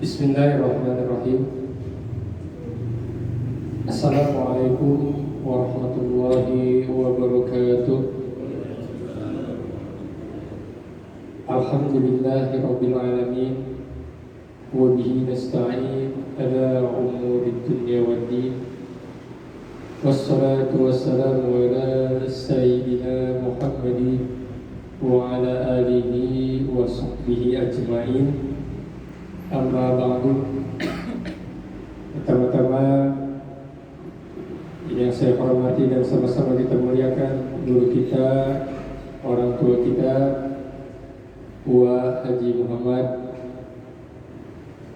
Bismillahirrahmanirrahim. Assalamualaikum warahmatullahi wabarakatuh. Alhamdulillahi rabbil alamin. Wa bihi nasta'in ala umurid dunya waddin. Wassalatu wassalamu ala sayyidina Muhammadin wa ala alihi wa sahbihi ajma'in. Amma ba'du. Pertama-tama yang saya hormati dan sama-sama kita muliakan guru kita, orang tua kita, Buah Haji Muhammad,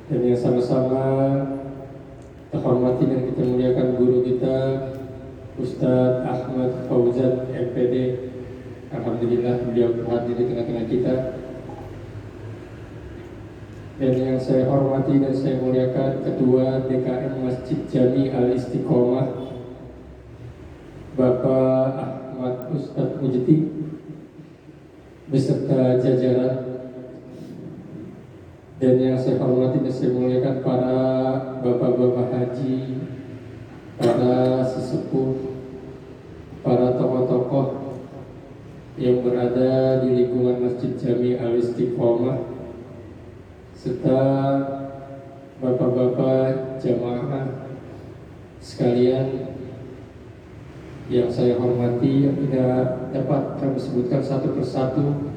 dan yang sama-sama kita hormati dan kita muliakan guru kita, Ustadz Ahmad Fauzan MPD. Alhamdulillah beliau hadir di tengah-tengah kita. Dan yang saya hormati dan saya muliakan Ketua DKM Masjid Jami Al-Istiqomah, Bapak Ahmad Ustadz Mujti beserta jajaran. Dan yang saya hormati dan saya muliakan para bapak-bapak haji, para sesepuh, para tokoh-tokoh yang berada di lingkungan Masjid Jami Al-Istiqomah, serta bapak-bapak jamaah sekalian yang saya hormati, yang tidak dapat kami sebutkan satu persatu,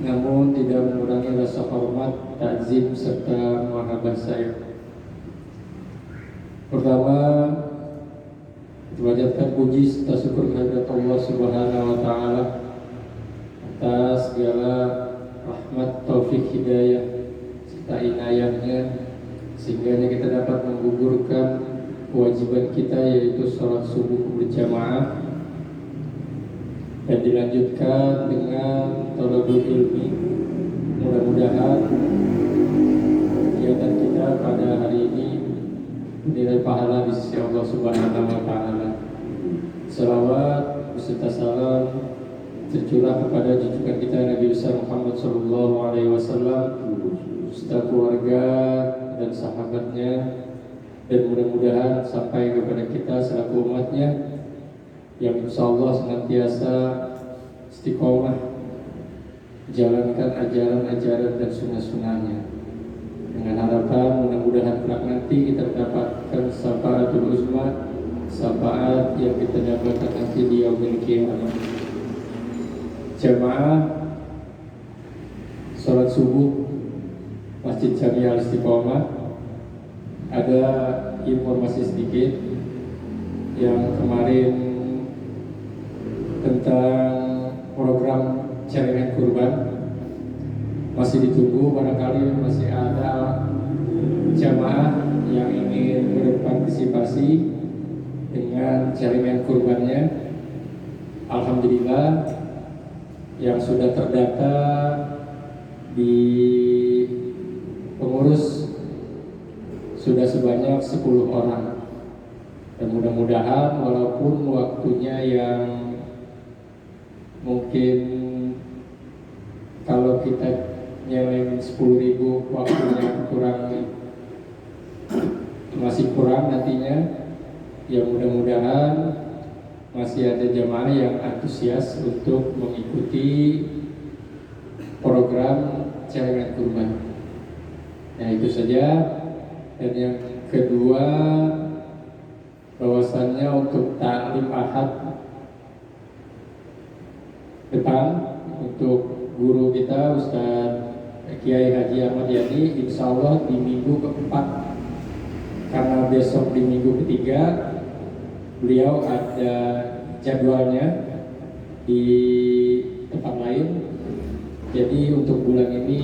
namun tidak mengurangi rasa hormat, takzim serta mahabbah saya. Pertama, panjatkan puji serta syukur kehadirat Allah Subhanahu wa taala atas segala rahmat, taufik, hidayah serta inayahnya, sehingga kita dapat menggugurkan kewajiban kita, yaitu sholat subuh berjamaah, dan dilanjutkan dengan thalabul ilmi. Mudah-mudahan kegiatan kita pada hari ini menilai pahala di sisi Allah Subhanahu wa taala. Salawat beserta salam tercurah kepada junjungan kita Nabi besar Muhammad sallallahu alaihi wasallam, serta keluarga dan sahabatnya, dan mudah-mudahan sampai kepada kita selaku umatnya yang insyaallah senantiasa istiqomah menjalankan ajaran-ajaran dan sunnah-sunnahnya, dengan harapan mudah-mudahan kelak nanti kita mendapatkan syafaatul uzma, syafaat yang kita dapatkan nanti di yaumil qiyamah. Jamaah sholat subuh Masjid Jami Al-Istiqomah, ada informasi sedikit yang kemarin tentang program celengan kurban. Masih ditunggu, barangkali masih ada jamaah yang ingin berpartisipasi dengan celengan kurbannya. Alhamdulillah, yang sudah terdata di pengurus sudah sebanyak 10 orang. Dan mudah-mudahan walaupun waktunya yang mungkin kalau kita nyeleng 10.000 waktunya masih kurang nantinya, ya mudah-mudahan masih ada jamaah yang antusias untuk mengikuti program celengan kurban. Nah, itu saja. Dan yang kedua, bahwasannya untuk taklim ahad depan untuk guru kita Ustadz Kiai Haji Ahmad Yani, insya Allah di minggu keempat, karena besok di minggu ketiga beliau ada jadwalnya di tempat lain. Jadi untuk bulan ini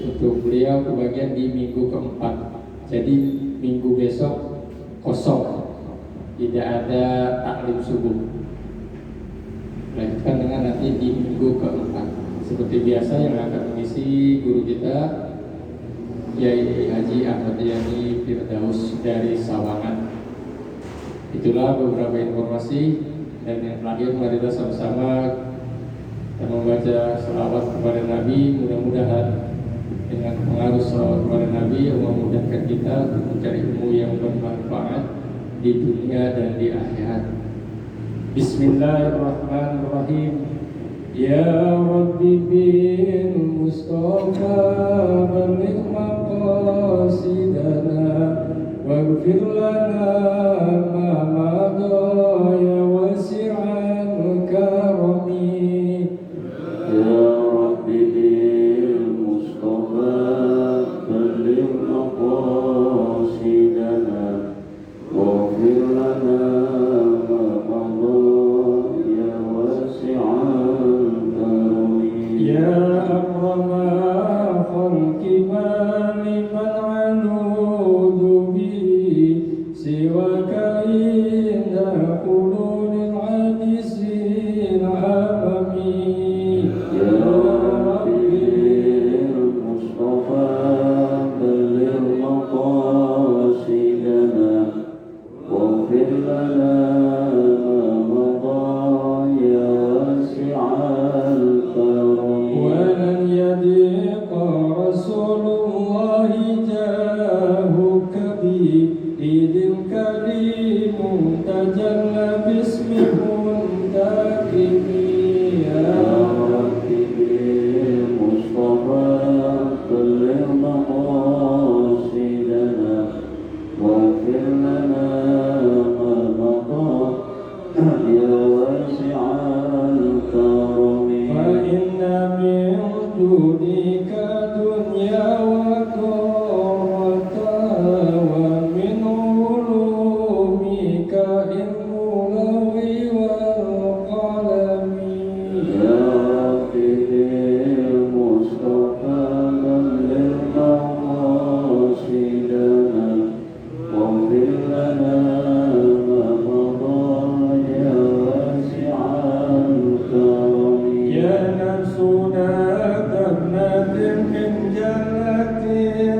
untuk beliau kebagian di minggu keempat. Jadi minggu besok kosong, tidak ada taklim subuh. Lanjutkan dengan nanti di minggu keempat. Seperti biasa yang akan mengisi guru kita Kiai Haji Ahmad Yani Firdaus dari Sawangan. Itulah beberapa informasi, dan yang terakhir marilah sama-sama kita membaca selawat kepada Nabi. Mudah-mudahan dengan pengaruh salawat kepada Nabi yang memudahkan kita untuk mencari ilmu yang bermanfaat di dunia dan di akhirat. Bismillahirrahmanirrahim. Ya Rabbi bil Mustafa baligh maqasidana waghfir lana ma madha ya wasi'al karami. Ya Rabbi bil Mustafa baligh maqasidana waghfir lana ma madha ya wasi'al karami. Ya akrama khalqi ma liman anudu bihi siwaka inda qulunil ajisin amami. Ya Rabbi bil Mustafa baligh maqasidana waghfir lana ma madha ya wasi'al karami. ولن يضيق رسول الله جاهك به إذ الكريم تجلى باسم منتقم. Ya Rabbi bil Mustafa baligh maqasidana waghfir lana ma madha ya wasi'al karami. فإن من جودك دنيا وكرتها ومن علومك علم اللوح والقلم. Ya Rabbi bil Mustafa baligh maqasidana waghfir lana ma madha ya wasi'al karami. يا نفسنا كابنة من جنة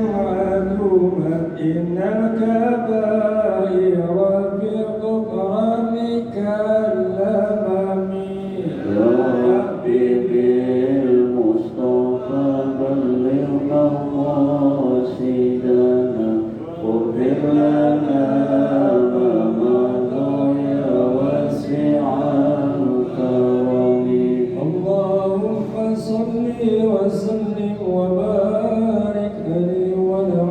معلومة إن الكبائر بغفرانك اللمم. Ya Rabbi bil Mustafa baligh maqasidana waghfir lana ma madha ya wasi'al karami. اللهم صل وسلم وبارك عليه وعلى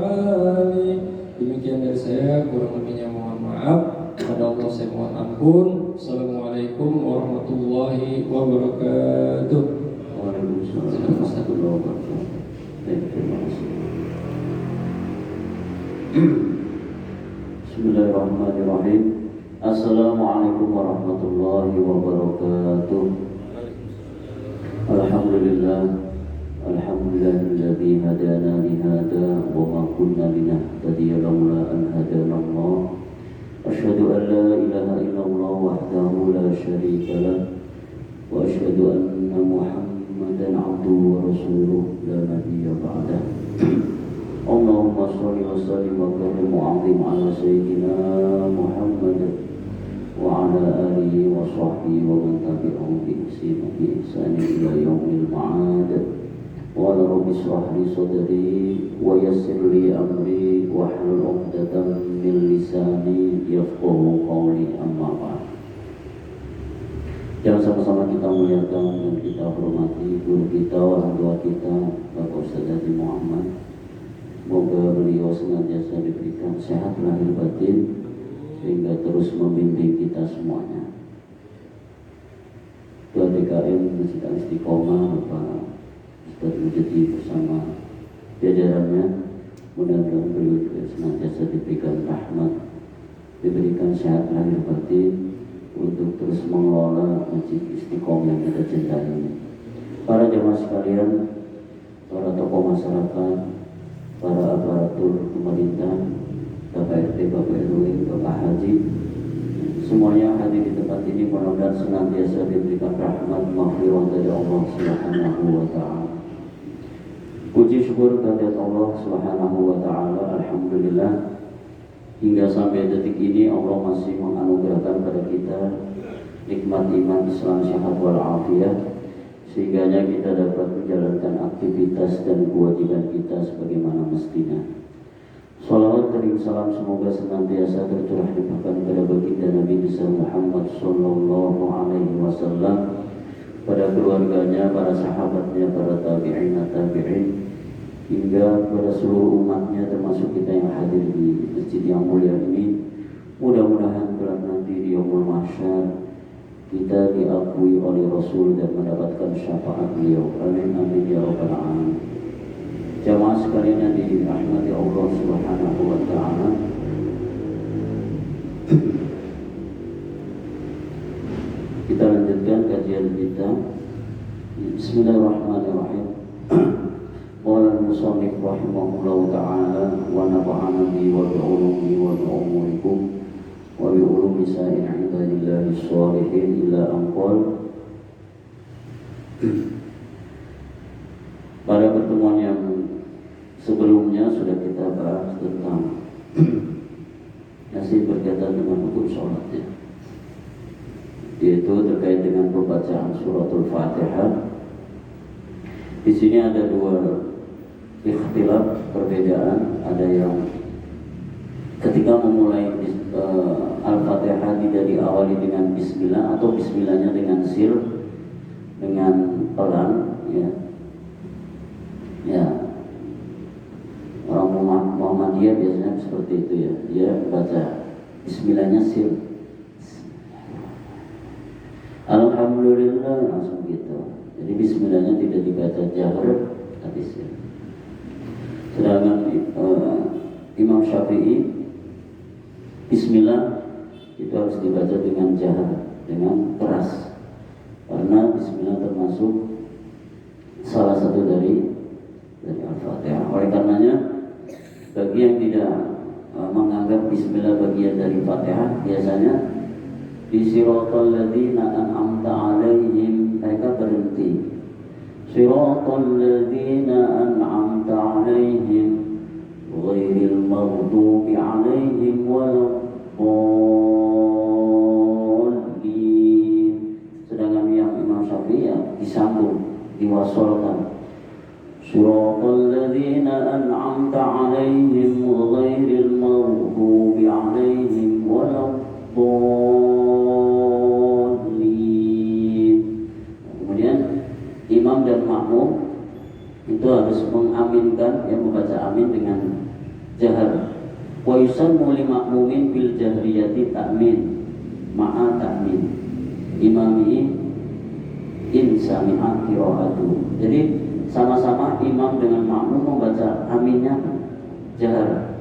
آله. Demikian dari saya, kurang lebihnya mohon maaf. Kepada Allah saya mohon ampun. Assalamualaikum warahmatullahi wabarakatuh. Waalaikumsalam warahmatullahi wabarakatuh. Terima kasih. Bismillahirrahmanirrahim. Assalamualaikum warahmatullahi wabarakatuh. Alhamdulillah. Alhamdulillahilladzi hadana li hada wa ma kunna linahtadiya laula an hadana Allah. Asyhadu an la ilaha illallah wahdahu la syarika lah wa asyhadu anna Muhammadan abduhu wa rasuluh la nabiyya ba'dah. Allahumma shalli wa sallim wa karim wa 'azim ala sayyidina Muhammad wa ala alihi wa sahbihi wa man tabi'ahum bi ihsan ila yaumil ma'ad. Wa la rabbi shrah li sadri wa yassir li amri wa hlul 'uqdatam min lisani yafqahu qawli, amma ba'd. Yang sama-sama kita muliakan dan kita hormati guru kita, orang tua kita, Bapak Ustaz Haji Muhammad. Semoga beliau senantiasa diberikan sehat lahir batin sehingga terus membimbing kita semuanya. Ketua DKM Masjid Al-Istiqomah Bapak Ustaz Mujadi bersama jajarannya, mudah-mudahan beliau juga senantiasa diberikan rahmat, diberikan sehat lahir batin untuk terus mengelola Masjid Istiqomah yang kita cintai ini. Para jemaah sekalian, para tokoh masyarakat, para aparatur pemerintah, Bapak RT, Bapak RW, Bapak Haji, semuanya hadir di tempat ini, mudah-mudahan senantiasa diberikan rahmat maghfirah dari Allah Subhanahu wa taala. Puji syukur kehadirat Allah Subhanahu wa taala. Alhamdulillah, hingga sampai detik ini Allah masih menganugerahkan pada kita nikmat iman, Islam, sehat wal afiat, sehingganya kita dapat menjalankan aktivitas dan kewajiban kita sebagaimana mestinya. Salawat dan salam semoga senantiasa tercurah limpahkan kepada baginda Nabi besar Muhammad sallallahu alaihi wasallam, pada keluarganya, para sahabatnya, para tabi'in, hingga kepada seluruh umatnya, termasuk kita yang hadir di masjid yang mulia ini. Mudah-mudahan kelak nanti di yaumul mahsyar kita diakui oleh Rasul dan mendapatkan syafaat beliau. Amin amin ya rabbal alamin. Jamaah sekalian yang dirahmati Allah Subhanahu wa taala. Kita lanjutkan kajian kita. Bismillahirrahmanirrahim. Qala al-musannif rahimahullahu ta'ala wa nafa'ana bihi wa bi'ulumihi wa bi'umurikum wa bi'ulumi sa'ir ibadillahi sholihin illa anqal. Pada pertemuan yang sebelumnya sudah kita bahas tentang masih berkaitan dengan hukum sholat, ya, yaitu terkait dengan pembacaan suratul Fatihah. Di sini ada dua ikhtilaf, perbedaan. Ada yang ketika memulai Al-Fatihah tidak diawali dengan bismillah atau bismillahnya dengan sir, dengan pelan, ya. Ya, orang Muhammadiyah biasanya seperti itu, ya. Dia baca bismillahnya sir, alhamdulillah, langsung gitu. Jadi bismillahnya tidak dibaca jahar, tapi sir. Sedangkan Imam Syafi'i bismillah itu harus dibaca dengan jahar, dengan keras, karena bismillah termasuk salah satu dari Al-Fatihah. Oleh karenanya, bagi yang tidak menganggap bismillah bagian dari Fatihah, biasanya di siratal ladzina an'amta 'alaihim mereka berhenti. Siratal ladzina an'amta 'alaihim ghairil maghdubi 'alaihim waladdallin. Sedangkan yang Imam Syafi'i disambung, diwasolkan. Siratal ladzina an'amta 'alaihim ghairil maghdubi 'alaihim waladdallin. Kemudian imam dan makmum itu harus mengaminkan, yang membaca amin dengan jahar. Wa yusammu li makmumin bil jahriyati ta'min ma'a ta'min imami in sami'a qira'atu. Jadi sama-sama imam dengan makmum membaca aminnya jahar.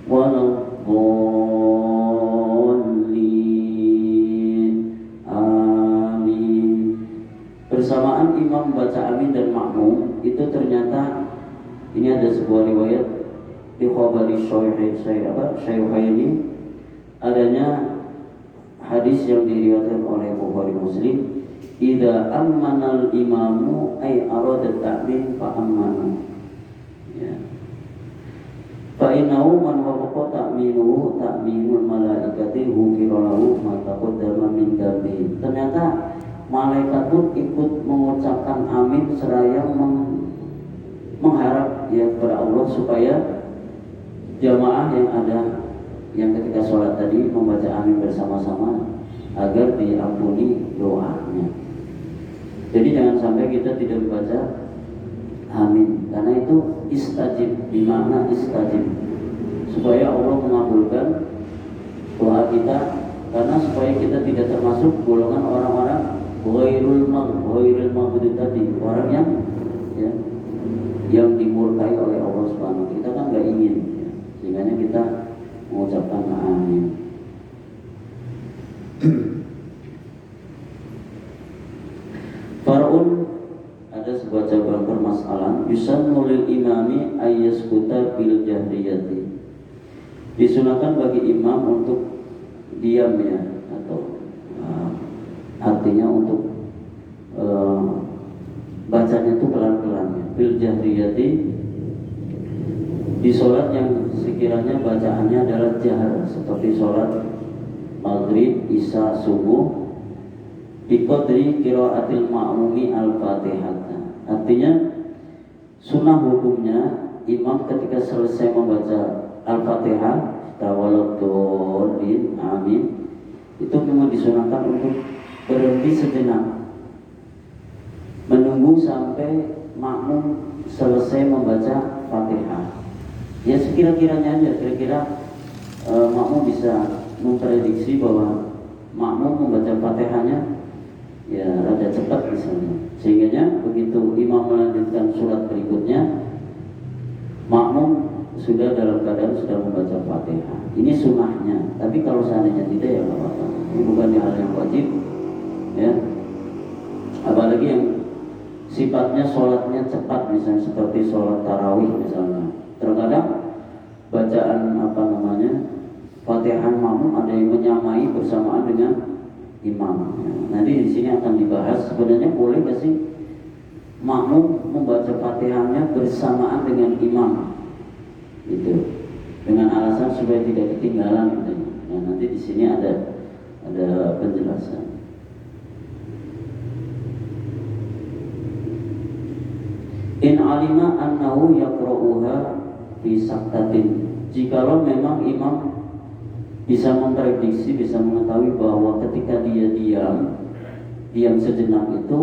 Waladdallin, amin. Bersamaan imam membaca amin dan makmum itu ternyata ini ada sebuah riwayat di khabari Syaykhaini, adanya hadis yang diriwayatkan oleh Bukhari Muslim. Idza ammanal imamu ay arada ta'min fa ammana, ya. Fa innahu man wafaqa ta'minuhu ta'minul malaikati ghufira lahu ma taqaddama min dhanbi. Ternyata malaikat pun ikut mengucapkan amin seraya mengharap, ya, kepada Allah supaya jamaah yang ada yang ketika sholat tadi membaca amin bersama-sama agar diampuni doanya. Jadi jangan sampai kita tidak membaca amin, karena itu istajib, dimana istajib, supaya Allah mengabulkan doa kita, karena supaya kita tidak termasuk golongan orang-orang ghairul maghdubi tadi, orang yang, ya, yang dimurkai oleh Allah Subhanahu. Kita kan nggak ingin, ya, sehingga kita mengucapkan amin. Far'un, ada sebuah cabang permasalahan. Yusannu lil imami ayyaskuta bil jahriyati. Disunahkan bagi imam untuk diam, ya, atau artinya untuk bacanya itu pelan-pelan, ya. Bil jahriyati, di sholat yang sekiranya bacaannya adalah jahar, seperti sholat maghrib, isya, subuh. biqadri qiraatil ma'mumi al-Fatihah. Artinya sunnah hukumnya imam ketika selesai membaca Al-Fatihah tawalladallin amin itu memang disunahkan untuk berhenti sejenak menunggu sampai makmum selesai membaca Fatihah. Ya sekira-kiranya aja, kira-kira makmum bisa memprediksi bahwa makmum membaca Fatihahnya ya rada cepat misalnya, sehingga begitu imam melanjutkan surat berikutnya makmum sudah dalam keadaan sudah membaca Fatihah. Ini sunnahnya. Tapi kalau seandainya tidak ya nggak apa-apa. Ini bukan hal yang wajib, ya. Apalagi yang sifatnya sholatnya cepat, misalnya seperti sholat tarawih misalnya. Terkadang bacaan Fatihah makmum ada yang menyamai bersamaan dengan imam. Nanti di sini akan dibahas sebenarnya boleh nggak sih makmum membaca Fatihahnya bersamaan dengan imam, gitu, dengan alasan supaya tidak ketinggalan, gitu. Nah, nanti di sini ada penjelasan. In alima annahu yaqra'uha fi saktatin. Jikalau memang imam bisa memprediksi, bisa mengetahui bahwa ketika dia diam sejenak itu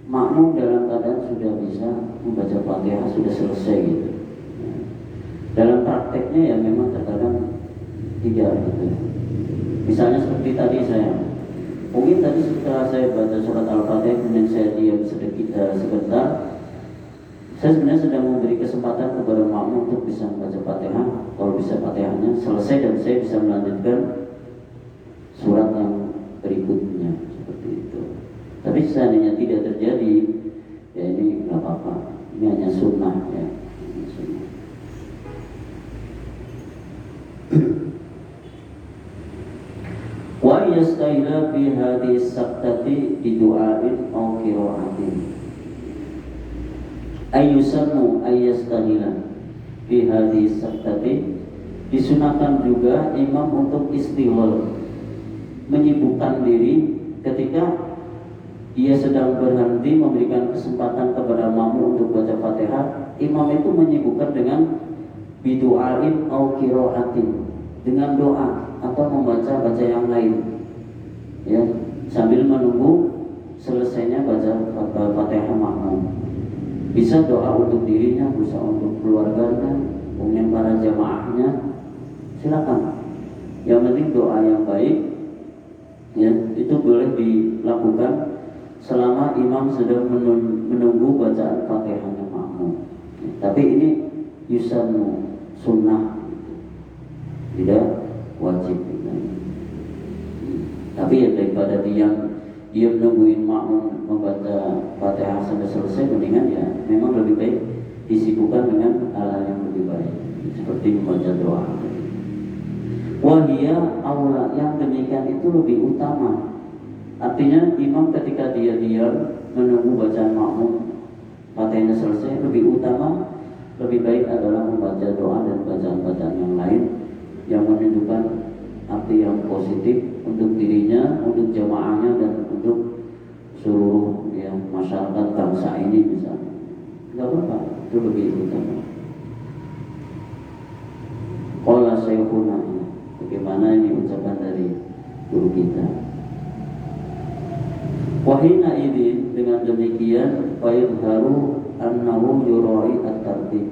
makmum dalam keadaan sudah bisa membaca Fatihah, sudah selesai gitu. Dalam prakteknya ya memang terkadang tidak gitu. Misalnya seperti tadi mungkin tadi setelah saya baca surat Al-Fatihah kemudian saya diam sebentar, saya sebenarnya sedang memberi kesempatan kepada makmum untuk bisa membaca Fatihah. Kalau bisa Fatihahnya selesai dan saya bisa melanjutkan surat yang berikutnya, seperti itu. Tapi seandainya tidak terjadi, ya ini nggak apa-apa. Ini hanya sunnah, ya. Wa yastahila fi hadhihi saktati bi du'ain aw qira'atin. Ayyusannu ayyastahila fi hadhihi saktati. Disunahkan juga imam untuk istighfar, menyibukkan diri ketika dia sedang berhenti memberikan kesempatan kepada makmum untuk baca Fatihah. Imam itu menyibukkan dengan bidu'ain au qira'atin, dengan doa atau membaca yang lain, ya, sambil menunggu selesainya baca Fatihah makmum. Bisa doa untuk dirinya, bisa untuk keluarganya, kemudian para jamaahnya, silakan. Yang penting doa yang baik, ya, itu boleh dilakukan selama imam sedang menunggu bacaan Fatihahnya makmum. Tapi ini yusannu, sunnah, tidak wajib. Tapi ya daripada dia menungguin makmum membaca Fatihah sampai selesai, mendingan ya memang lebih baik disibukkan dengan hal yang lebih baik, seperti membaca doa. Wahia aula, yang demikian itu lebih utama. Artinya imam ketika dia diam menunggu bacaan makmum Fatihahnya selesai, lebih utama, lebih baik adalah membaca doa dan bacaan-bacaan yang lain yang menunjukkan arti yang positif untuk dirinya, untuk jamaahnya, dan untuk seluruh ya, masyarakat bangsa ini misalnya. Tidak apa-apa, itu lebih utama. Qala Syekhuna, bagaimana ini ucapan dari guru kita. Wahina idin, dengan demikian fayadharu annahu yura'i at-tartib.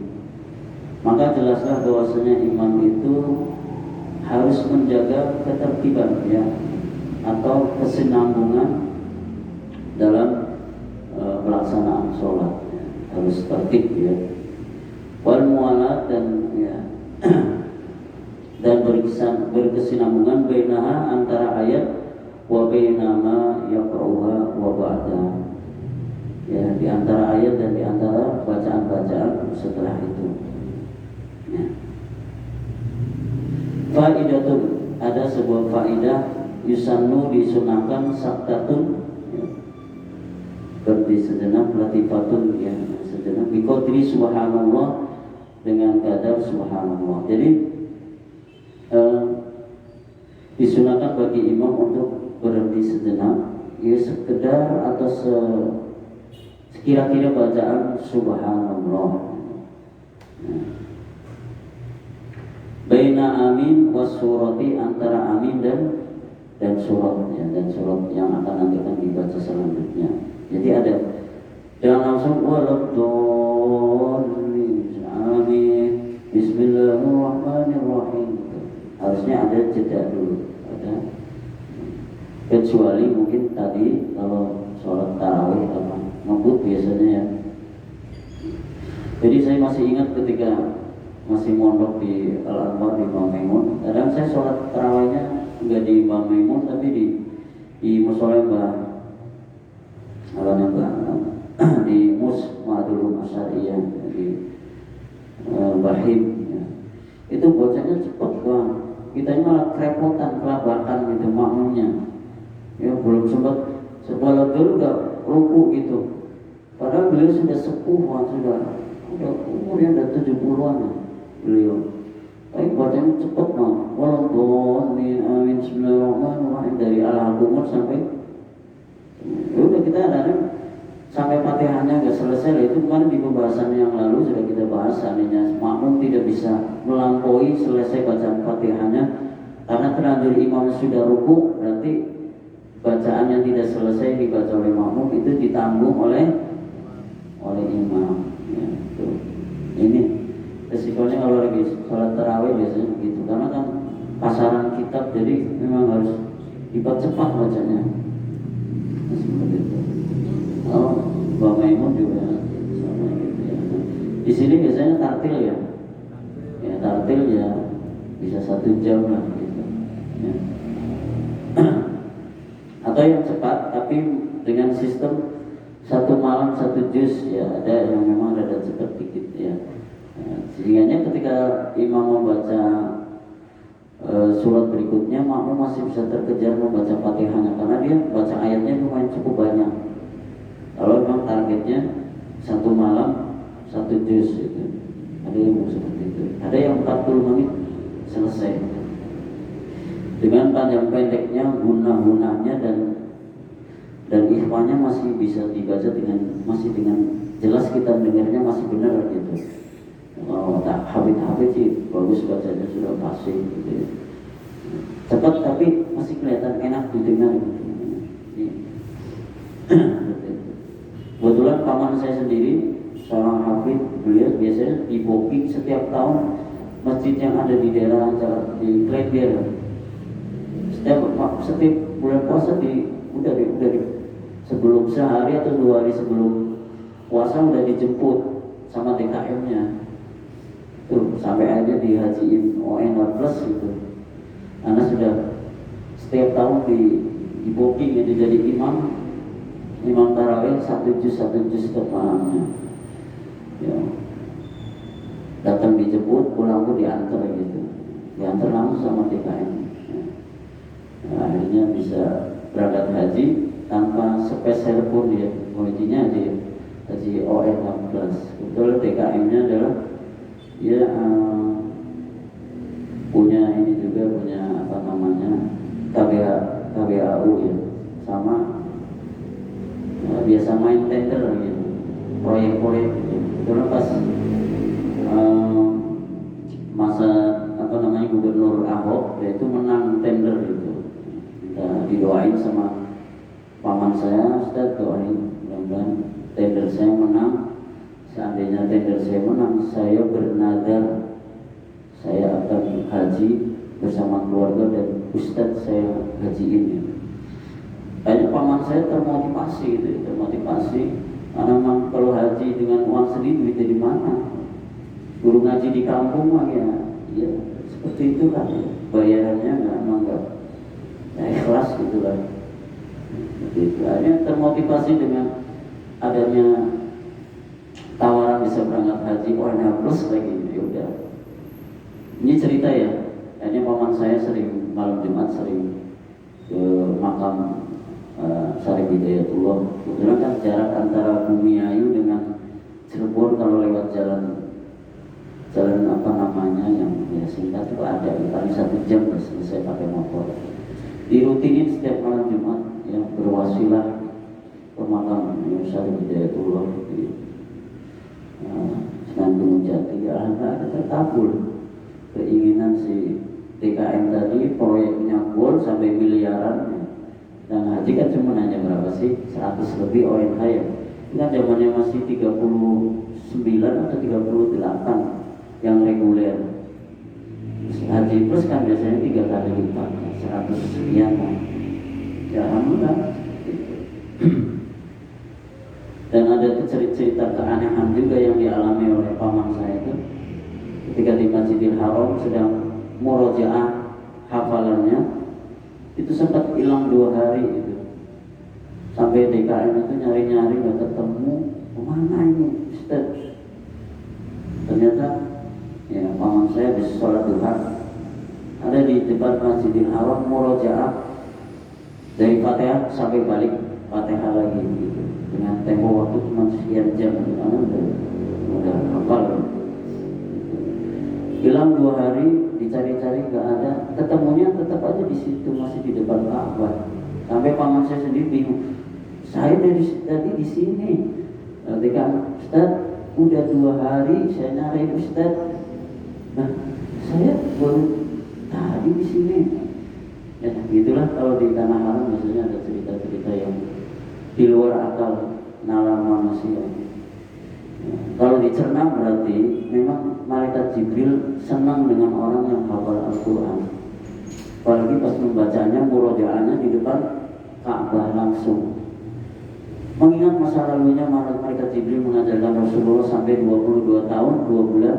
Maka jelaslah bahwasanya imam itu harus menjaga ketertiban, ya, atau kesinambungan dalam pelaksanaan sholat, ya. Harus tertib, ya. Wal mualat, dan ya dan berkesinambungan bainaha, antara ayat wa bainama yaqra'uha wa ba'da, ya, di antara ayat dan di antara bacaan-bacaan setelah itu, ya. Faidatun, ada sebuah faidah, yusannu, disunahkan, saktatun, ya, berhenti sejenak, latifatun, ya, sejenak, biqadri subhanallah, dengan kadar subhanallah. Jadi disunahkan bagi imam untuk berhenti sejenak, ya sekedar atau sekira-kira bacaan subhanallah. Baina amin was surati, antara amin dan suratnya, dan surat yang akan nanti akan dibaca selanjutnya. Jadi ada, jangan langsung waladhdallin amin bismillahirrahmanirrahim. Harusnya ada jeda dulu, ada. Kecuali mungkin tadi kalau sholat tarawih apa ngebut biasanya ya. Jadi saya masih ingat ketika masih mondok di Al-Anwar di Bang Maimun, kadang saya sholat tarawihnya enggak di Bang Maimun tapi di musola di Mus Ma'adul Asyariyah di Bahim ya. Itu bacanya cepet banget, kita malah kerepotan, kelabakan gitu makmumnya ya, belum sempat sebalat dulu udah ruku gitu, padahal beliau sudah sepuh, sudah umurnya udah 70-an beliau, tapi bacanya cepet banget, waladhdallin amin bismillahirrahmanirrahim, dari Al-Hakumur sampai ya udah kita ada sampai Fatihahnya nggak selesai. Itu kemarin di pembahasan yang lalu sudah kita bahas, seandainya makmum tidak bisa melampaui selesai bacaan Fatihahnya karena terlanjur imam sudah ruku, berarti bacaan yang tidak selesai dibaca oleh makmum itu ditanggung oleh imam ya, itu. Ini resikonya kalau lagi sholat tarawih biasanya begitu, karena kan pasaran kitab, jadi memang harus dipercepat bacanya seperti itu. Oh, Mbak Maimun juga sama gitu ya. Di sini biasanya tartil ya, tartil ya bisa 1 jam lah gitu ya. Atau yang cepat tapi dengan sistem 1 malam 1 juz ya, ada yang memang rada cepat dikit ya. Sehingga ketika imam membaca surat berikutnya, makmum masih bisa terkejar membaca Fatihahnya karena dia baca ayatnya lumayan cukup banyak. Kalau memang targetnya 1 malam 1 juz itu, ada yang seperti itu, ada yang 40 menit selesai. Dengan panjang pendeknya, guna-gunanya dan ikhwanya masih bisa dibaca masih dengan jelas, kita dengarnya masih benar gitu. Kalau tak habis sih bagus bacanya, sudah pasti gitu ya. Cepat tapi masih kelihatan enak didengar gitu. Kebetulan paman saya sendiri seorang hafid, beliau biasanya di booking setiap tahun masjid yang ada di daerah di Klender. Setiap bulan puasa udah sebelum sehari atau 2 hari sebelum puasa udah dijemput sama DKM-nya. Tuh sampai aja dihajiin ON plus gitu. Karena sudah setiap tahun di booking jadi imam tarawih 1 juz setiap malamnya. Ya. Datang dijemput, pulang pun diantar gitu. Diantar langsung sama DKM. Ya. Nah, akhirnya bisa berangkat haji tanpa spesial pun dia. Hajinya haji ON 16. Betul, DKM-nya adalah ya punya ini juga, punya apa namanya KBAU ya, sama biasa main tender gitu, proyek-proyek gitu. Karena pas masa apa namanya Gubernur Ahok, yaitu menang tender gitu, kita didoain sama paman saya, Ustaz doain mudah-mudahan tender saya menang. Seandainya tender saya menang, saya bernadar saya akan haji bersama keluarga dan Ustadz saya hajiin gitu. Banyak paman saya termotivasi gitu, karena memang kalau haji dengan uang sendiri duit dari mana? Guru ngaji di kampung mah ya seperti itu kan ya. Bayarannya nggak ikhlas gitu lah. Gitu. Akhirnya termotivasi dengan adanya tawaran bisa berangkat haji, plus lagi ya udah. Ini cerita ya. Akhirnya paman saya sering malam Jumat sering ke makam Syarif Hidayatullah. Kebetulan kan jarak antara Bumiayu dengan Cirebon kalau lewat jalan apa namanya yang ya singkat itu ada paling 1 jam selesai pakai motor. Dirutinin setiap malam Jumat ya, berwasilah ke makam Syarif Hidayatullah di Senen Gunung Jati. Alhamdulillah terkabul keinginan si TKM tadi, proyeknya gol sampai miliaran. Dan haji kan cuma hanya berapa sih? 100 lebih ONH ya. Ini kan zamannya masih 39 atau 38 yang reguler. Haji plus kan biasanya 3 kali lipat, 100 sekian. Ya alhamdulillah. Dan ada cerita keanehan juga yang dialami oleh paman saya itu ketika di Masjidil Haram sedang murojaah hafalannya, itu sempat hilang 2 hari itu. Sampai DKM itu nyari-nyari nggak ketemu, kemana ini Ustaz? Ternyata ya paman saya bisa sholat duha ada di depan Masjidil Haram murojaah dari Fatihah sampai balik Fatihah lagi gitu. Dengan tempo waktu cuma sekian jam, udah hafal. Hilang 2 hari, dicari-cari nggak ada, ketemunya tetap aja di situ, masih di depan Ka'bah. Sampai paman saya sendiri bingung, saya dari tadi di sini. Nanti kan Ustaz, udah 2 hari saya nyari Ustaz. Nah, saya baru tadi di sini. Ya, gitulah kalau di tanah haram biasanya ada cerita-cerita yang di luar akal nalar manusia. Ya, kalau dicerna berarti memang malaikat Jibril senang dengan orang yang hafal Al-Quran. Apalagi pas membacanya, murojaahnya di depan Ka'bah langsung. Mengingat masa lalunya malaikat Jibril mengajarkan Rasulullah sampai 22 tahun, 2 bulan,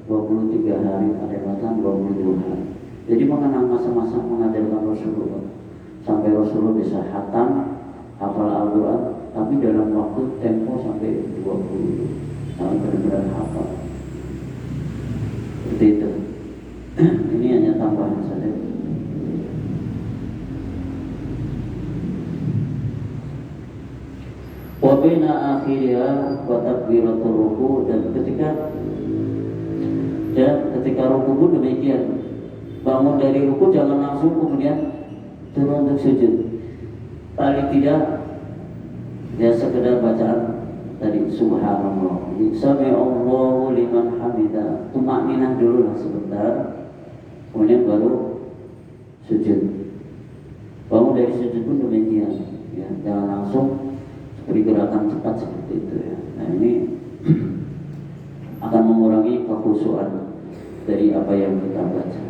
23 hari, ada bahkan 22 hari. Jadi mengenang masa-masa mengajarkan Rasulullah sampai Rasulullah bisa hatam hafal Al-Quran, tapi dalam waktu tempo sampai 20 tahun benar-benar hafal. Seperti itu. Ini hanya tambahan saja. Wa baina akhiriha wa takbiratul ruku, dan ketika ruku pun demikian. Bangun dari ruku jangan langsung kemudian turun untuk sujud. Paling tidak ya sekedar bacaan tadi subhanallah, sami Allahu liman hamidah, tumakninah dulu lah sebentar, kemudian baru sujud. Bangun dari sujud pun demikian ya, jangan langsung seperti gerakan cepat seperti itu ya. Nah ini akan mengurangi kekhusyuan dari apa yang kita baca.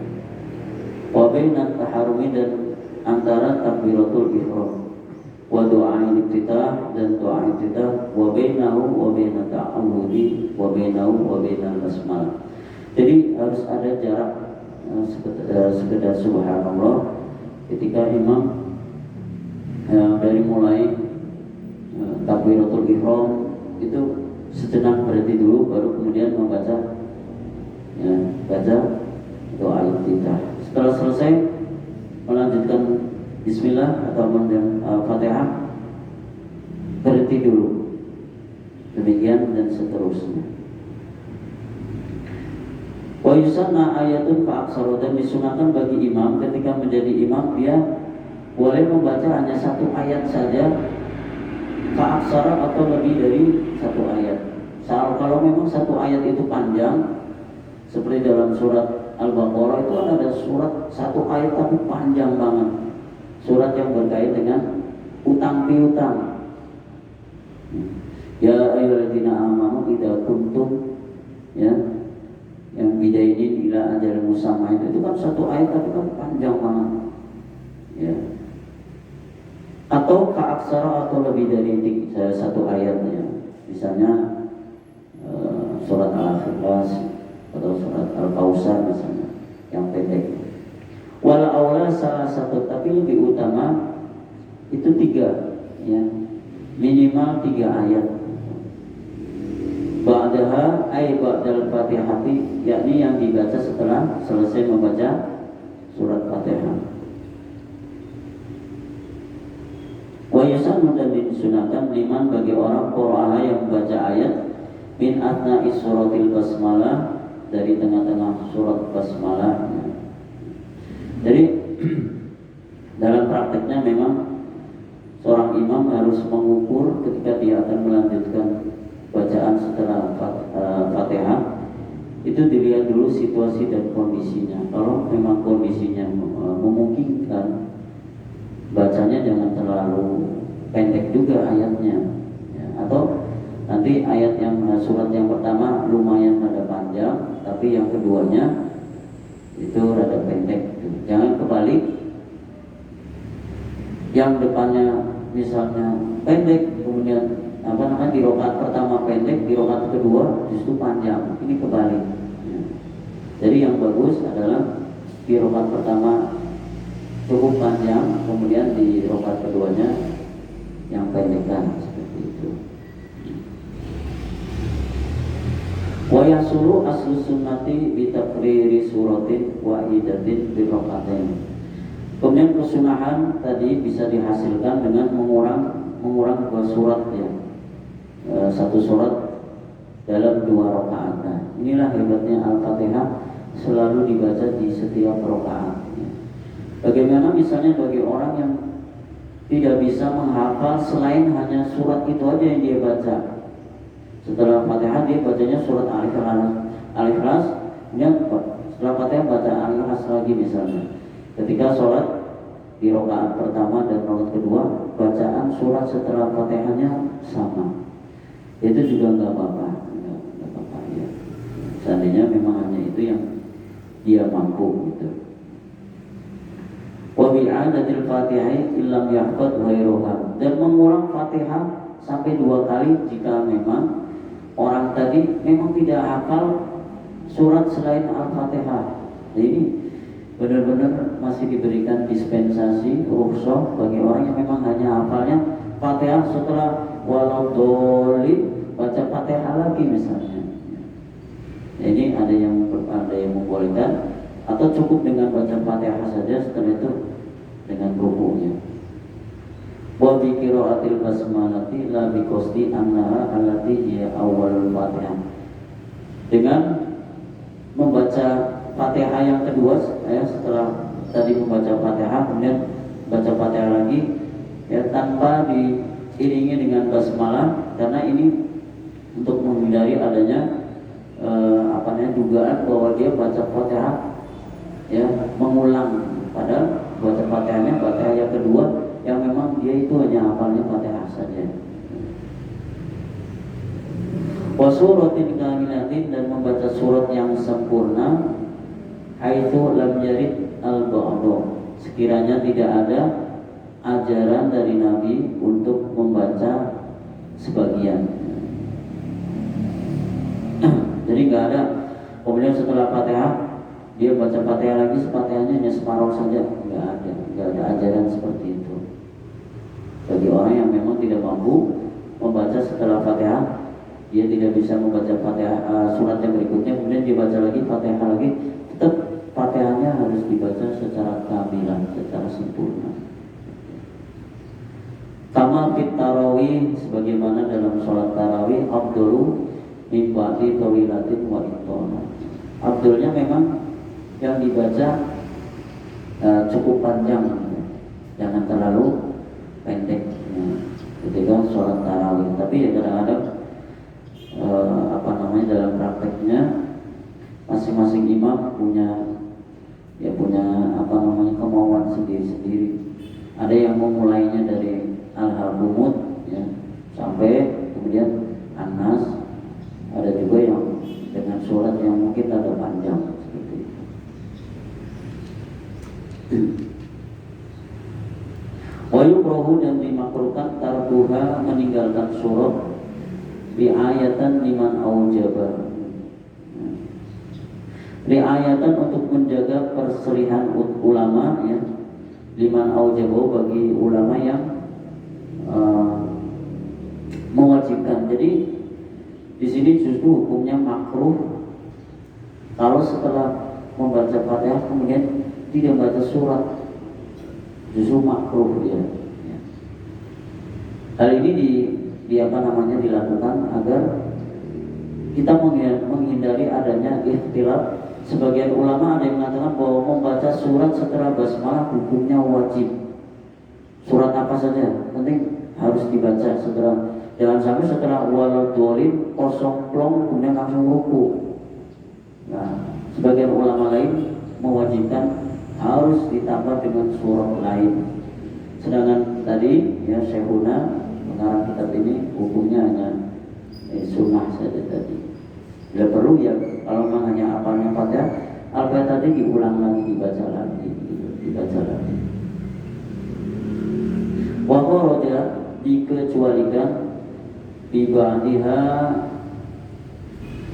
Wa baina taharumi, dan antara takbiratul ihram wa du'ail iftitah, dan doa iftitah, wa bainahu wa baina ta'awudi wa bainahu wa bainal basmalah. Jadi harus ada jarak sekedar subhanallah ketika imam dari mulai takbiratul ihram itu sejenak berhenti dulu, baru kemudian membaca baca doa iftitah. Setelah selesai melanjutkan Bismillah atau Fatihah, berhenti dulu, demikian dan seterusnya. Wa yusanna ayatun fa'aksara, dan disunahkan bagi imam ketika menjadi imam dia boleh membaca hanya 1 ayat saja, fa'aksara atau lebih dari 1 ayat. Kalau memang 1 ayat itu panjang, seperti dalam surat Al-Baqarah itu ada surat 1 ayat tapi panjang banget. Surat yang berkait dengan utang piutang. Ya ayyuhalladzina amanu idza kuntum, ya, yang bidainin ila ajalin musamma, itu kan 1 ayat tapi kan panjang banget. Ya. Atau ka'aksara atau lebih dari 1 ayatnya. Misalnya surat Al-Ikhlas atau surat Al-Kautsar misalnya yang pendek. Wal aula salah satu, tapi lebih utama itu 3 ya, minimal 3 ayat. Ba'daha ay ba'dal Fatihati, yakni yang dibaca setelah selesai membaca surat Fatihah. Wa yusannu, dan disunahkan liman bagi orang qira'ah yang membaca ayat min atna'is suratil basmalah, dari tengah-tengah surat basmalah. Jadi dalam prakteknya memang seorang imam harus mengukur ketika dia akan melanjutkan bacaan setelah Fatihah. Itu dilihat dulu situasi dan kondisinya. Kalau memang kondisinya memungkinkan, bacanya jangan terlalu pendek juga ayatnya ya. Atau nanti ayat yang surat yang pertama lumayan rada panjang, tapi yang keduanya itu rada pendek. Jangan kebalik, yang depannya misalnya pendek, kemudian di rakaat pertama pendek, di rakaat kedua justru panjang. Ini kebalik ya. Jadi yang bagus adalah di rakaat pertama cukup panjang, kemudian di rakaat keduanya yang pendekkan, seperti itu. Wa yasulu aslu sunnati bi taqriri suratin wa idatin bi rakaatain. Kemudian kesunahan tadi bisa dihasilkan dengan mengurang dua surat ya. Satu surat dalam dua rakaat. Nah, inilah hebatnya Al-Fatihah, selalu dibaca di setiap rakaat ya. Bagaimana misalnya bagi orang yang tidak bisa menghafal selain hanya surat itu aja yang dia baca. Setelah Fatihah dia bacanya surat Al-Ikhlas, kemudian setelah Fatihah baca Al-Ikhlas lagi misalnya. Ketika sholat di rakaat pertama dan rakaat kedua, bacaan surat setelah Fatihahnya sama. Itu juga nggak apa-apa ya. Seandainya memang hanya itu yang dia mampu gitu. Wa bi'adatil Fatihah illam yahfad ghairuha, dan mengurang Fatihah sampai 2 kali jika memang orang tadi memang tidak hafal surat selain Al-Fatihah. Jadi benar-benar masih diberikan dispensasi rukhsah bagi orang yang memang hanya hafalnya Fatihah, setelah walau dolin baca Fatihah lagi misalnya. Ini ada yang membolehkan, atau cukup dengan baca Fatihah saja, setelah itu dengan ruku'nya. Wa bi qiraatil basmalati la bi qasdi annaha allati hiya awwalul Fatihah. Dengan membaca Fatihah yang kedua ya, setelah tadi membaca Fatihah kemudian baca Fatihah lagi ya, tanpa diiringi dengan basmalah, karena ini untuk menghindari adanya dugaan bahwa dia baca Fatihah ya mengulang, padahal baca Fatihahnya Fatihah yang kedua yang memang dia itu hanya hafalnya Fatihah saja. Wa suratin kamilatin, dan membaca surat yang sempurna, haitsu lam yarid al-ba'du, sekiranya tidak ada ajaran dari Nabi untuk membaca sebagian. Jadi nggak ada kemudian setelah Fatihah dia baca Fatihah lagi, Fatihahnya hanya separuh saja, nggak ada ajaran seperti itu. Bagi orang yang memang tidak mampu membaca setelah Fatihah, dia tidak bisa membaca Fatihah surat yang berikutnya, kemudian dia baca lagi Fatihah lagi, tetap Fatihahnya harus dibaca secara kamilan, secara sempurna. Kama fit tarawih, sebagaimana dalam sholat tarawih, afdalu min ba'di tawilatin wa ittona. Afdalnya memang yang dibaca cukup panjang, jangan terlalu pendek ketika sholat tarawih. Tapi ya kadang-kadang dalam prakteknya masing-masing imam punya kemauan sendiri-sendiri. Ada yang memulainya dari Al-Hakumut ya, sampai kemudian An-Nas. Ada juga yang dengan surat yang mungkin agak panjang seperti itu. Wa yukrahu, dan dimakruhkan tarkuha, meninggalkan surat riayatan liman aujaba, riayatan untuk menjaga perselihan ulama ya, liman aujaba, bagi ulama yang mewajibkan. Jadi di sini justru hukumnya makruh kalau setelah membaca Fatihah kemudian tidak baca surat, justru makruh ya. Hal ini dilakukan agar kita menghindari adanya ikhtilaf. Sebagian ulama ada yang mengatakan bahwa membaca surat setelah basmalah hukumnya wajib. surat apa saja, penting harus dibaca setelah. Jangan sampai setelah waladhdallin kosong plong kemudian langsung ruku. Nah, sebagian ulama lain mewajibkan harus ditambah dengan surat lain. Sedangkan tadi ya Syekhuna mengarang kitab ini hukumnya hanya sunnah saja tadi. Bila perlu ya kalau memang hanya hafalnya Fatihah, Al-Fatihah tadi diulang lagi, dibaca lagi. Wa kharaja dikecualikan diba'diha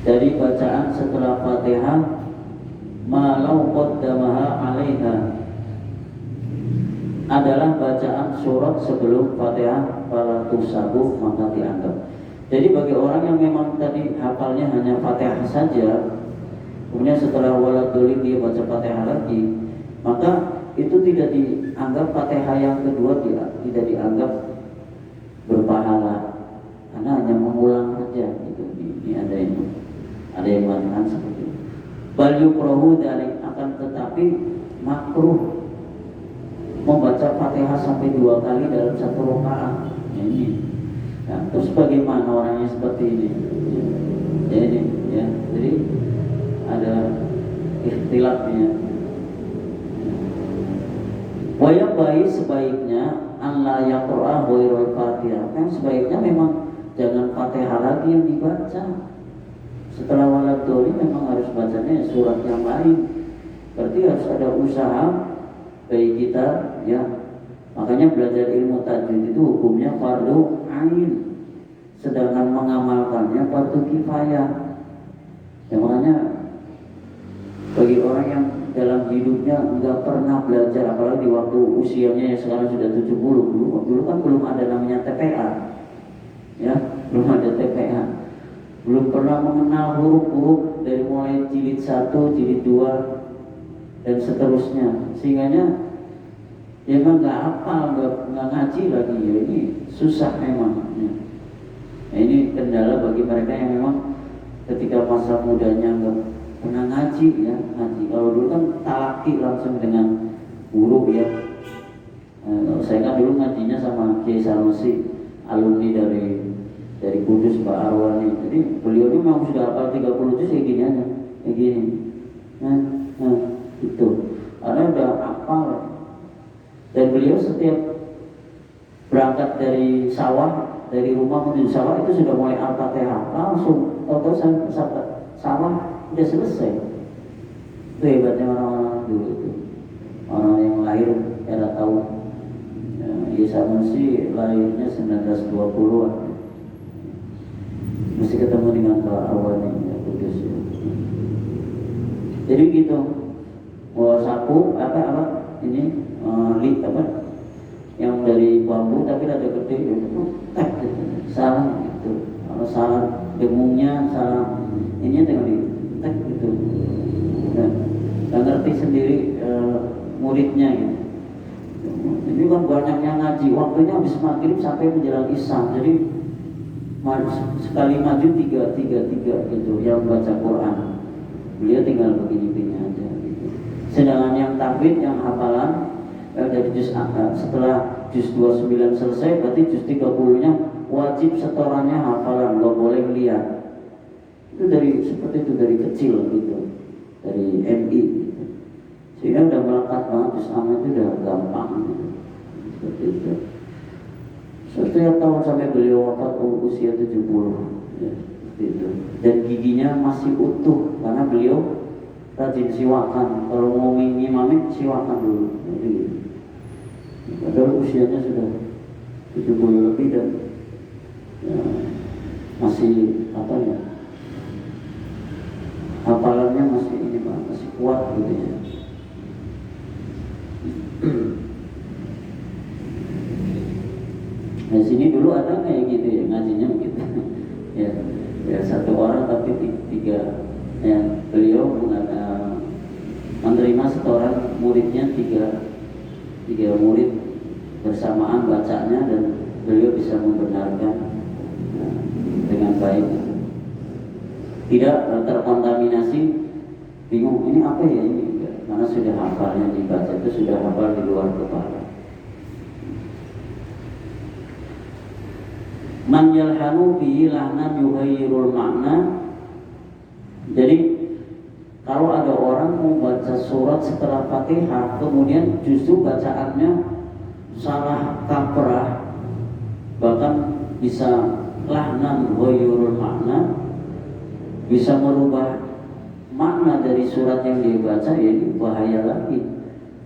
dari bacaan setelah Fatihah malau qaddamaha 'alaiha adalah bacaan surat sebelum Fatihah fala tusabu maka dianggap. Jadi bagi orang yang memang tadi hafalnya hanya Fatihah saja, kemudian setelah waladhdallin dia baca Fatihah lagi, maka itu tidak dianggap Fatihah yang kedua, tidak dianggap berpahala karena hanya mengulang saja gitu. Ini ada yang mengatakan seperti itu. Bal yukrahu dari akan tetapi makruh membaca Fatihah sampai 2 kali dalam satu rakaat. Ini. Nah, terus bagaimana orangnya seperti ini? Jadi ada ikhtilafnya. Wa yabai sebaiknya Allah yaqra ghairul Fatihah. Kan sebaiknya memang jangan Fatihah lagi yang dibaca. Setelah waladhdallin memang harus bacanya surat yang lain. Berarti harus ada usaha bagi kita ya. Makanya belajar ilmu tajwid itu hukumnya fardu ain. Sedangkan mengamalkannya fardu kifayah. Ya, makanya bagi orang yang dalam hidupnya enggak pernah belajar, apalagi di waktu usianya yang sekarang sudah 70, dulu kan belum ada namanya TPA. Ya, belum ada TPA. Belum pernah mengenal huruf-huruf dari mulai jilid 1, jilid 2 dan seterusnya. Sehingganya dia memang nggak hafal, nggak ngaji lagi ya, ini susah memang. Ya. Nah, ini kendala bagi mereka yang memang ketika masa mudanya nggak pernah ngaji ya, ngaji. Kalau dulu kan talaki langsung dengan guru ya. Saya kan dulu ngajinya sama Kiai Sanusi, alumni dari Kudus Pak Arwani. Jadi beliau ini memang sudah hafal 30 juz kayak gini aja, kayak gini. Nah, itu. Karena udah hafal. Dan beliau setiap berangkat dari sawah, dari rumah menuju sawah itu sudah mulai Al-Fatihah langsung. Tahu sampai sawah udah selesai. Itu hebatnya orang-orang dulu itu. Orang yang lahir era tahun Isa Musi lahirnya 1920-an. Mesti ketemu dengan Pak Arwani ya, Kudus ya. Jadi gitu. Bawa sapu apa ini yang dari bambu tapi ada gede gitu. Salah gitu. Kalau salah dengungnya, salah ini dengan tek gitu. Dan ngerti sendiri muridnya gitu. Ini kan banyak yang ngaji, waktunya habis maghrib sampai menjelang isya. Jadi sekali maju tiga gitu yang baca Quran. Beliau tinggal begini aja gitu. Sedangkan yang tahfidz, yang hafalan dari juz setelah juz 29 selesai, berarti juz 30-nya wajib setorannya hafalan, nggak boleh lihat. Itu seperti itu dari kecil gitu, dari MI gitu. Sehingga udah melekat banget, juz amat itu udah gampang gitu. Seperti itu. Setiap tahun sampai beliau wafat usia 70 ya, gitu. Dan giginya masih utuh karena beliau rajin siwakan. Kalau mau ngimami siwakan dulu. Jadi, padahal usianya sudah 70 lebih dan ya, masih apa ya, hafalannya masih ini Pak, masih kuat gitu ya. Di sini dulu ada kayak gitu ya, ngajinya gitu. ya satu orang tapi tiga. Ya, beliau menerima setoran muridnya tiga murid bersamaan bacanya dan beliau bisa membenarkan dengan baik. Tidak terkontaminasi, bingung ini apa ya ini, karena sudah hafalnya dibaca itu sudah hafal di luar kepala. Man yalhanu bihi lahnan yuhayyirul makna. Jadi kalau ada orang mau baca surat setelah Fatihah kemudian justru bacaannya salah kaprah, bahkan bisa lahnan yuhayyirul makna, bisa merubah makna dari surat yang dia baca, ya ini bahaya lagi.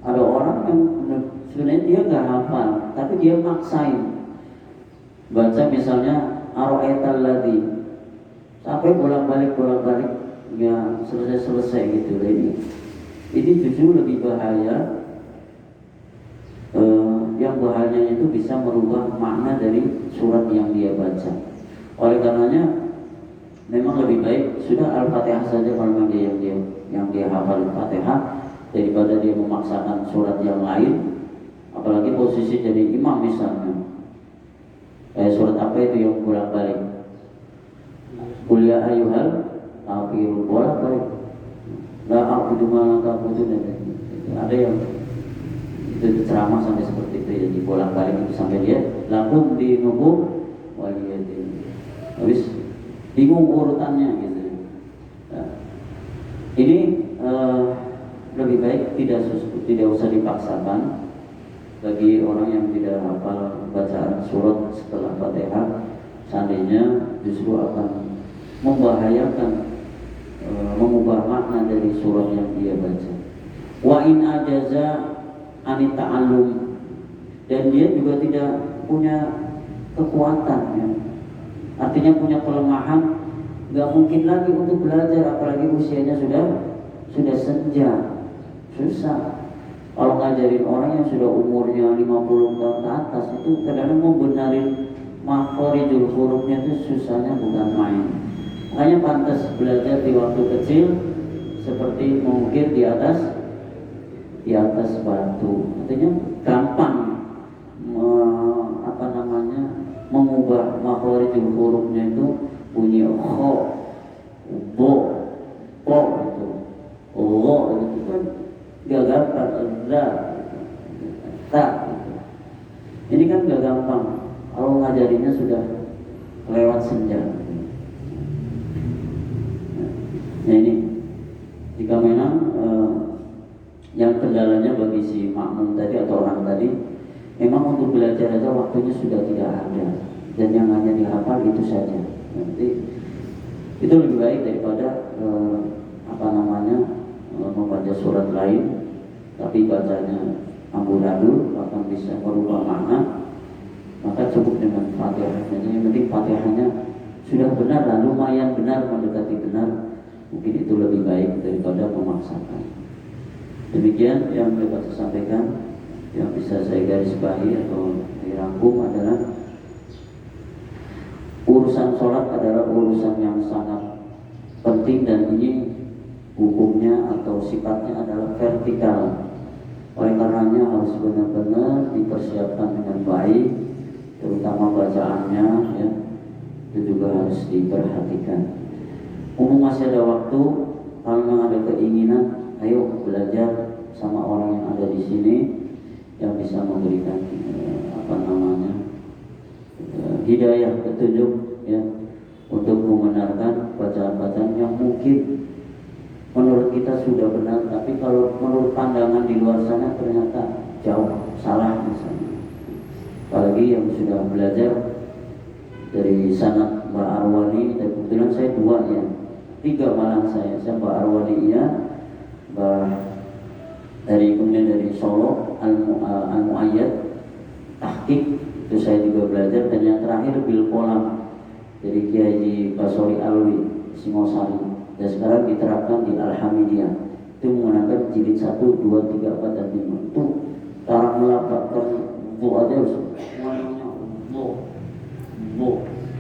Ada orang yang sebenarnya dia nggak hafal, tapi dia maksain baca misalnya aro'aital ladzi sampai bolak-balik ya selesai gitu. Ini justru lebih bahaya. Yang bahayanya itu bisa merubah makna dari surat yang dia baca. Oleh karenanya memang lebih baik sudah Al-Fatihah saja kalau memang yang dia hafal Al-Fatihah, daripada dia memaksakan surat yang lain, apalagi posisi jadi imam misalnya. Surat apa itu yang bolak-balik? Qul ya ayyuhal kafirun, bolak-balik. La a'budu ma la ta'budun. Ada yang itu ceramah sampai seperti itu, jadi bolak-balik itu sampai dia lakum dinukum waliyadin. Habis bingung urutannya gitu. Nah, ini lebih baik tidak usah dipaksakan bagi orang yang tidak hafal bacaan surat setelah Fatihah. Seandainya justru akan membahayakan, mengubah makna dari surat yang dia baca. Wa in ajaza anita alum, dan dia juga tidak punya kekuatan ya. Artinya punya kelemahan, nggak mungkin lagi untuk belajar, apalagi usianya sudah senja, susah. Kalau ngajarin orang yang sudah umurnya 50 tahun ke atas itu kadang-kadang mau benarin makhorijul hurufnya itu susahnya bukan main. Makanya pantas belajar di waktu kecil seperti mengukir di atas batu. Artinya gampang mengubah makhorijul hurufnya itu bunyi kho, bo, po itu, lo itu kan gak gampang, ta. Ini kan gak gampang. Kalau ngajarinya sudah lewat senja. Nah ini jika memang yang kendalanya bagi si makmum tadi atau orang tadi, memang untuk belajar aja waktunya sudah tidak ada, dan yang hanya dihafal itu saja. Nanti itu lebih baik daripada membaca surat lain tapi bacanya amburadul bahkan bisa merubah makna. Maka cukup dengan Fatihah saja. Yang penting Fatihahnya sudah benar lah, lumayan benar, mendekati benar. Mungkin itu lebih baik daripada memaksakan. Demikian yang dapat saya sampaikan. Yang bisa saya garis bawahi atau dirangkum adalah urusan sholat adalah urusan yang sangat penting, dan ini hukumnya atau sifatnya adalah vertikal. Oleh karenanya harus benar-benar dipersiapkan dengan baik, terutama bacaannya ya, itu juga harus diperhatikan. Umum masih ada waktu, kalau memang ada keinginan, ayo belajar sama orang yang ada di sini yang bisa memberikan hidayah, petunjuk ya, untuk membenarkan bacaan-bacaan yang mungkin menurut kita sudah benar, tapi kalau menurut pandangan di luar sana ternyata jauh salah misalnya. Apalagi yang sudah belajar dari sanad Mbak Arwani, dan kebetulan saya 2 ya, 3 malah saya Mbak Arwani ya, kemudian dari Solo Al-Mu'ayyad Tahqiq itu saya juga belajar, dan yang terakhir Bil Kolam dari Kiai Basori Alwi Singosari, dan sekarang diterapkan di Al-Hamidiyah. Itu menggunakan jilid 1, 2, 3, 4, dan 5. Itu cara melafalkan bu aja harus semuanya bu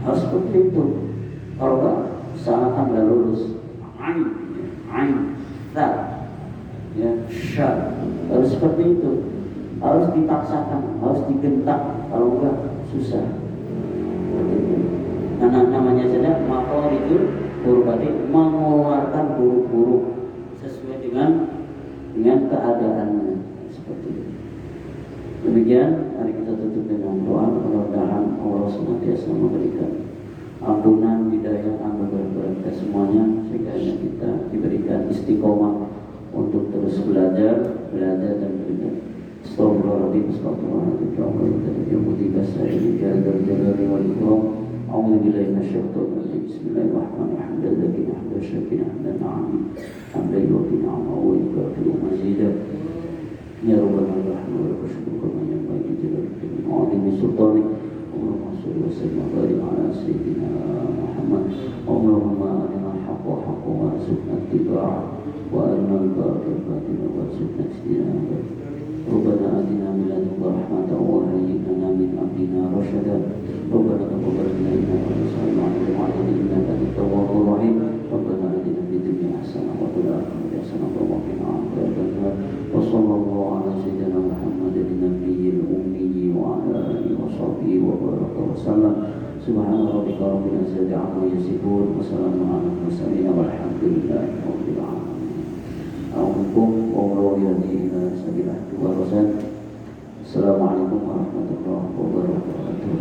harus seperti itu. Kalau nggak sangat nggak lulus. Ain ta ya sya harus seperti itu, harus dipaksakan, harus digentak, kalau enggak susah. Nah, namanya saja makhorijul huruf, berarti mengeluarkan huruf-huruf sesuai dengan keadaannya, seperti itu. Demikian, mari kita tutup dengan doa mudah-mudahan Allah senantiasa memberikan ampunan, hidayah, anugerah kepada kita semuanya sehingga kita diberikan istiqomah untuk terus belajar dan belajar. Astagfirullahaladzim, astagfirullahaladzim, ya Rabbana rahmah wa syukur yang baik jalal dengan sultani. Allahumma shalli wa sallim wa barik ala sayyidina Muhammad. Allahumma arina al-haqqa haqqan warzuqna ittiba'ah wa arina al-batila batilan warzuqna ijtinabah. Rabbana atina min ladunka rahmatan wa hayyi lana min amrina rashada. Rabbana taqabbal minna innaka antas-sami'ul 'alim innaka at-tawwabur rahim. Rabbana atina fid dunya hasanah wa fil akhirati hasanah wa qina adzabannar. Wa sallallahu ala sayyidina Muhammadin nabiyil ummi wa ala alihi wa sahbihi wa baraka wa sallam. Subhana rabbika rabbil izzati amma yasifun wa salamun ala al-mursalin walhamdulillahi rabbil alamin. Assalamualaikum warahmatullahi wabarakatuh. Assalamualaikum warahmatullahi wabarakatuh.